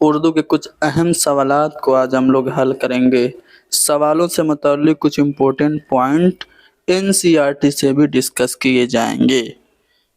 اردو کے کچھ اہم سوالات کو آج ہم لوگ حل کریں گے۔ سوالوں سے متعلق کچھ امپورٹنٹ پوائنٹ NCERT سے بھی ڈسکس کیے جائیں گے۔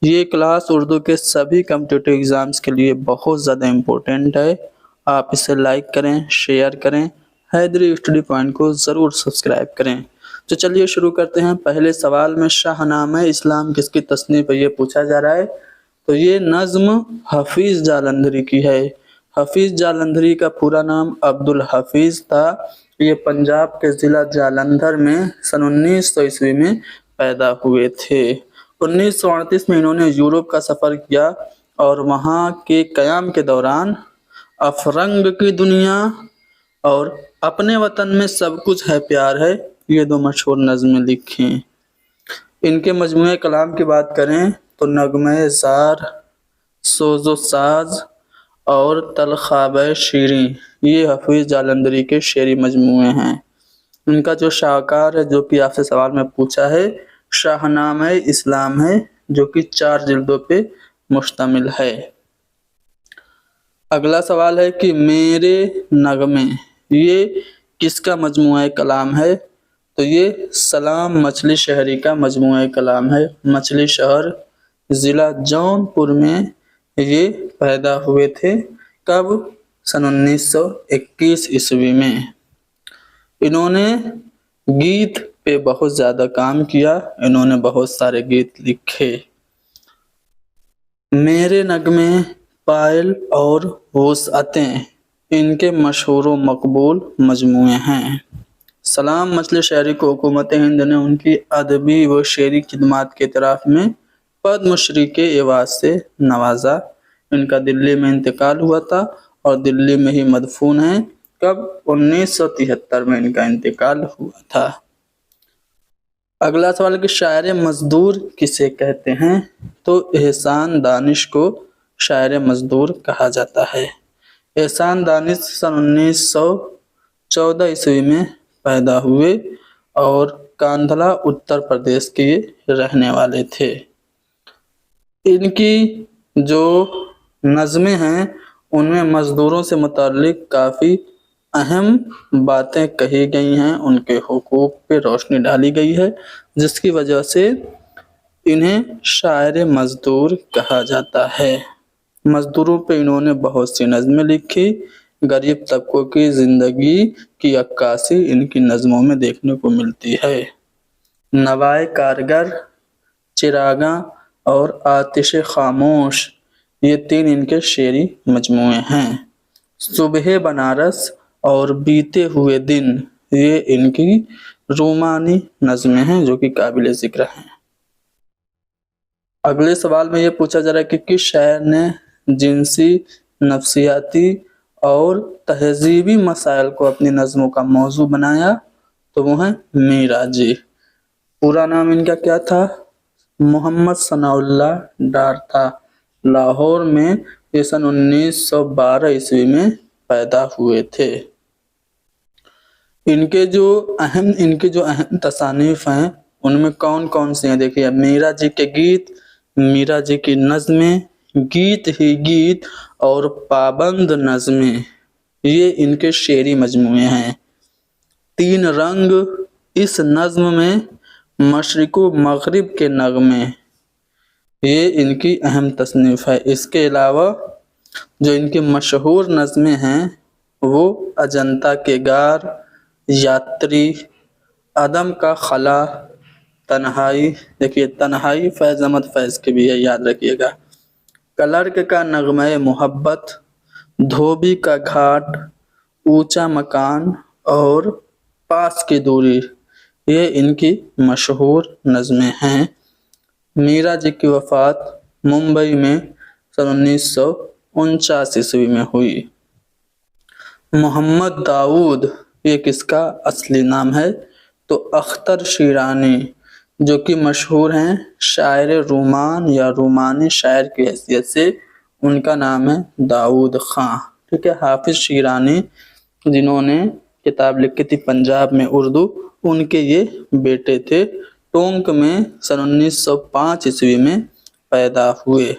یہ کلاس اردو کے سبھی کمپٹیٹیو ایگزامز کے لیے بہت زیادہ امپورٹنٹ ہے۔ آپ اسے لائک کریں، شیئر کریں، حیدری اسٹڈی پوائنٹ کو ضرور سبسکرائب کریں۔ تو چلیے شروع کرتے ہیں۔ پہلے سوال میں شاہنامہ اسلام کس کی تصنیف ہے یہ پوچھا جا رہا ہے۔ تو یہ نظم حفیظ جالندھری کی ہے۔ حفیظ جالندھری کا پورا نام عبدالحفیظ تھا۔ یہ پنجاب کے ضلع جالندھر میں سن 1900 میں پیدا ہوئے تھے۔ 1938 میں انہوں نے یورپ کا سفر کیا اور وہاں کے قیام کے دوران افرنگ کی دنیا اور اپنے وطن میں سب کچھ ہے پیار ہے یہ دو مشہور نظمیں لکھیں۔ ان کے مجموعہ کلام کی بات کریں تو نغمہ زار، سوز و ساز اور تلخواب شیریں یہ حفیظ جالندھری کے شعری مجموعے ہیں۔ ان کا جو شاہکار ہے جو کہ آپ سے سوال میں پوچھا ہے شاہنامہ اسلام ہے جو کہ 4 جلدوں پہ مشتمل ہے۔ اگلا سوال ہے کہ میرے نغمے یہ کس کا مجموعہ کلام ہے؟ تو یہ سلام مچھلی شہری کا مجموعہ کلام ہے۔ مچھلی شہر ضلع جونپور میں یہ پیدا ہوئے تھے۔ کب؟ سن 1921 میں۔ انہوں نے گیت پہ بہت زیادہ کام کیا۔ انہوں نے بہت سارے گیت لکھے۔ میرے نغمے، پائل اور وسعتیں ان کے مشہور و مقبول مجموعے ہیں۔ سلام مچھلی شہری کو حکومت ہند نے ان کی ادبی و شعری خدمات کے اعتراف میں پدم شری کے ایوارڈ سے نوازا۔ ان کا دلی میں انتقال ہوا تھا اور دلی میں ہی مدفون ہیں۔ کب؟ 1973 میں ان کا انتقال ہوا تھا۔ اگلا سوال کہ شاعر مزدور کسے کہتے ہیں؟ تو احسان دانش کو شاعر مزدور کہا جاتا ہے۔ احسان دانش سن 1914 میں پیدا ہوئے اور کاندھلا اتر پردیش کے رہنے والے تھے۔ ان کی جو نظمیں ہیں ان میں مزدوروں سے متعلق کافی اہم باتیں کہی گئی ہیں، ان کے حقوق پہ روشنی ڈالی گئی ہے جس کی وجہ سے انہیں شاعر مزدور کہا جاتا ہے۔ مزدوروں پہ انہوں نے بہت سی نظمیں لکھی۔ غریب طبقوں کی زندگی کی عکاسی ان کی نظموں میں دیکھنے کو ملتی ہے۔ نوائے کارگر، چراغاں اور آتش خاموش یہ 3 ان کے شعری مجموعے ہیں۔ صبح بنارس اور بیتے ہوئے دن یہ ان کی رومانی نظمیں ہیں جو کہ قابل ذکر ہیں۔ اگلے سوال میں یہ پوچھا جا رہا ہے کہ کس شاعر نے جنسی، نفسیاتی اور تہذیبی مسائل کو اپنی نظموں کا موضوع بنایا؟ تو وہ ہیں میرا جی۔ پورا نام ان کا کیا تھا؟ محمد ثناء اللہ ڈار تھا۔ لاہور میں یہ سن 1912 میں پیدا ہوئے تھے۔ ان کے جو اہم تصانیف ہیں ان میں کون کون سی ہیں؟ دیکھیے میرا جی کے گیت، میرا جی کی نظمیں، گیت ہی گیت اور پابند نظمیں یہ ان کے شعری مجموعے ہیں۔ 3 رنگ اس نظم میں مشرق و مغرب کے نغمے یہ ان کی اہم تصنیف ہے۔ اس کے علاوہ جو ان کی مشہور نظمیں ہیں وہ اجنتا کے غار، یاتری، عدم کا خلا، تنہائی، دیکھیے تنہائی فیض احمد فیض کی بھی ہے یاد رکھیے گا، کلرک کا نغمہ محبت، دھوبی کا گھاٹ، اونچا مکان اور پاس کی دوری یہ ان کی مشہور نظمیں ہیں۔ میرا جی کی وفات ممبئی میں سن 1949 میں ہوئی۔ محمد داؤد یہ کس کا اصلی نام ہے؟ تو اختر شیرانی جو کہ مشہور ہیں شاعر رومان یا رومانی شاعر کی حیثیت سے ان کا نام ہے داؤد خان۔ ٹھیک ہے، حافظ شیرانی جنہوں نے کتاب لکھی تھی پنجاب میں اردو ان کے یہ بیٹے تھے۔ ٹونک میں سن 1905 میں پیدا ہوئے۔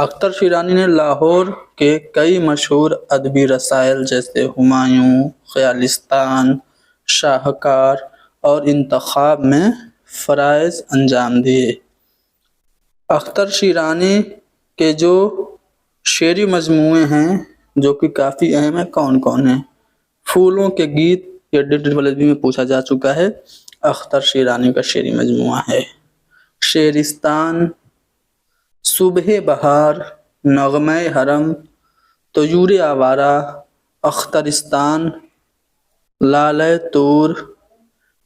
اختر شیرانی نے لاہور کے کئی مشہور ادبی رسائل جیسے ہمایوں، خیالستان، شاہکار اور انتخاب میں فرائض انجام دیے۔ اختر شیرانی کے جو شعری مجموعے ہیں جو کہ کافی اہم ہیں، کون کون ہیں؟ پھولوں کے گیت، یہ ڈڈ میں پوچھا جا چکا ہے، اختر شیرانی کا شعری مجموعہ ہے۔ شعرستان، صبح بہار، نغمہ حرم، طیور آوارہ، اخترستان، لالۂ طور،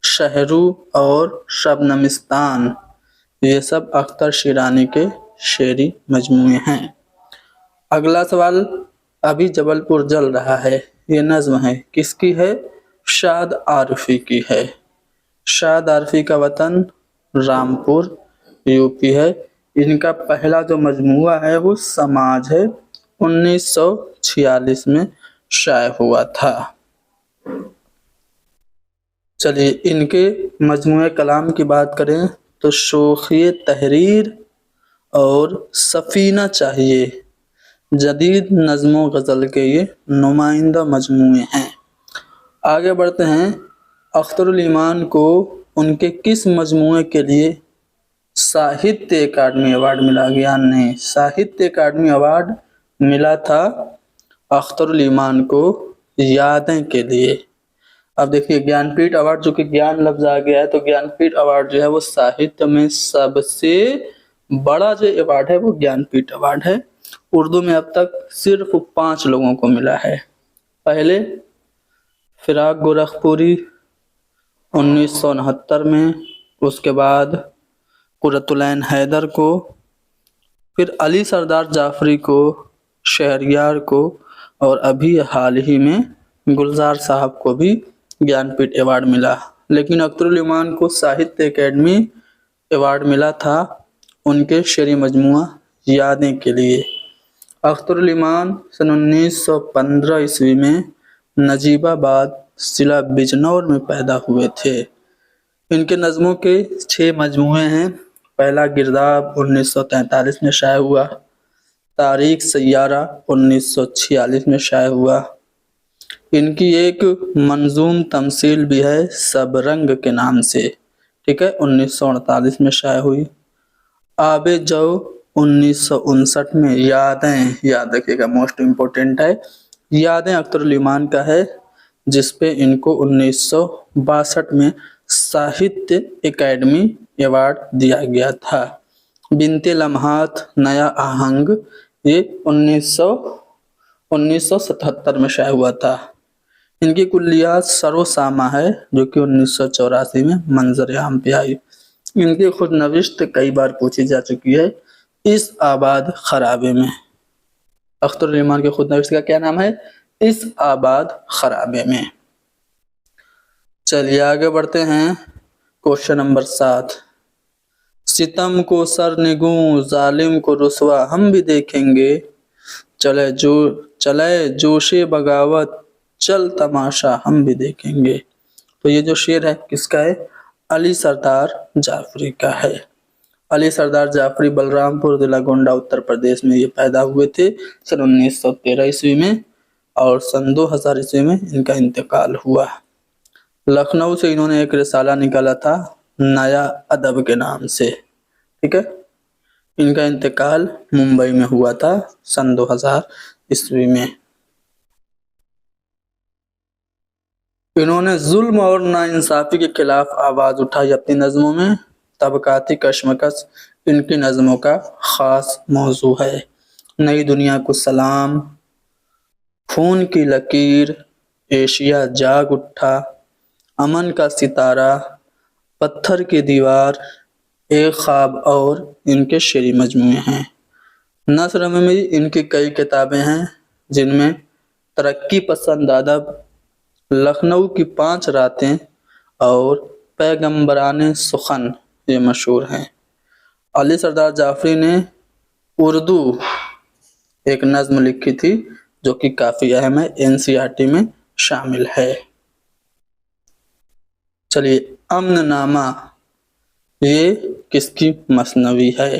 شہرو اور شبنمستان، یہ سب اختر شیرانی کے شعری مجموعے ہیں۔ اگلا سوال، ابھی جبل پور جل رہا ہے، یہ نظم ہے، کس کی ہے؟ شاد عارفی کی ہے۔ شاد عارفی کا وطن رامپور، یو پی ہے۔ ان کا پہلا جو مجموعہ ہے وہ سماج ہے، 1946 میں شائع ہوا تھا۔ چلیے ان کے مجموعہ کلام کی بات کریں تو شوخی تحریر اور سفینہ چاہیے جدید نظم و غزل کے یہ نمائندہ مجموعے ہیں۔ آگے بڑھتے ہیں، اختر الایمان کو ان کے کس مجموعے کے لیے ساہتیہ اکیڈمی ایوارڈ ملا گیا؟ نہیں، ساہتیہ اکیڈمی ایوارڈ ملا تھا اختر الایمان کو یادیں کے لیے۔ اب دیکھیے گیان پیٹھ ایوارڈ، جو کہ گیان لفظ آ گیا ہے، تو گیان پیٹھ ایوارڈ جو ہے وہ ساہتیہ میں سب سے بڑا جو ایوارڈ ہے وہ گیان پیٹھ ایوارڈ ہے۔ اردو میں اب تک صرف 5 لوگوں کو ملا ہے۔ پہلے فراق گورکھپوری 1969 میں، اس کے بعد قرۃ العین حیدر کو، پھر علی سردار جعفری کو، شہریار کو، اور ابھی حال ہی میں گلزار صاحب کو بھی گیان پیٹھ ایوارڈ ملا۔ لیکن اختر الایمان کو ساہتیہ اکیڈمی ایوارڈ ملا تھا ان کے شعری مجموعہ یادیں کے لیے۔ اختر الایمان سن 1915 عیسوی میں نجیب آباد ضلع بجنور میں پیدا ہوئے تھے۔ ان کے نظموں کے 6 مجموعے ہیں۔ پہلا گرداب 1943 میں شائع ہوا، تاریخ سیارہ 1946 میں شائع ہوا۔ ان کی ایک منظوم تمثیل بھی ہے سب رنگ کے نام سے، ٹھیک ہے، 1948 میں شائع ہوئی۔ آب جو 1959 میں، یادیں، یاد رکھیے گا موسٹ امپورٹنٹ ہے، یادیں اختر الایمان کا ہے، جس پہ ان کو 1962 میں ساہتیہ اکیڈمی ایوارڈ دیا گیا تھا۔ بنت لمحات، نیا آہنگ، یہ 1977 میں شائع ہوا تھا۔ ان کی کلیات سر و سامہ ہے، جو کہ 1984 میں منظر عام پہ آئی۔ ان کی خود نوشت کئی بار پوچھی جا چکی ہے، اس آباد خرابے میں۔ اختر الایمان کے خود نوشت کا کیا نام ہے؟ اس آباد خرابے میں۔ چلیے آگے بڑھتے ہیں، کوشچن نمبر 7، ستم کو سرنگوں، ظالم کو رسوا ہم بھی دیکھیں گے، چلے جوش بغاوت، چل تماشا ہم بھی دیکھیں گے۔ تو یہ جو شعر ہے کس کا ہے؟ علی سردار جعفری کا ہے۔ علی سردار جعفری بلرام پور ضلع گونڈہ اتر پردیش میں یہ پیدا ہوئے تھے سن 1913 عیسوی میں، اور سن 2000 عیسوی میں ان کا انتقال ہوا۔ لکھنؤ سے انہوں نے ایک رسالہ نکالا تھا نیا ادب کے نام سے، ٹھیک ہے۔ ان کا انتقال ممبئی میں ہوا تھا سن 2000 عیسوی میں۔ انہوں نے ظلم اور ناانصافی کے خلاف آواز اٹھائی اپنی نظموں میں۔ طبقاتی کشمکش ان کی نظموں کا خاص موضوع ہے۔ نئی دنیا کو سلام، خون کی لکیر، ایشیا جاگ اٹھا، امن کا ستارہ، پتھر کی دیوار، ایک خواب اور ان کے شعری مجموعے ہیں۔ نثر میں بھی ان کی کئی کتابیں ہیں، جن میں ترقی پسند ادب، لکھنؤ کی 5 راتیں اور پیغمبرانِ سخن یہ مشہور ہیں۔ علی سردار جعفری نے اردو ایک نظم لکھی تھی جو کہ کافی اہم ہے، NCERT میں شامل ہے۔ چلیے امن نامہ، یہ کس کی مثنوی ہے؟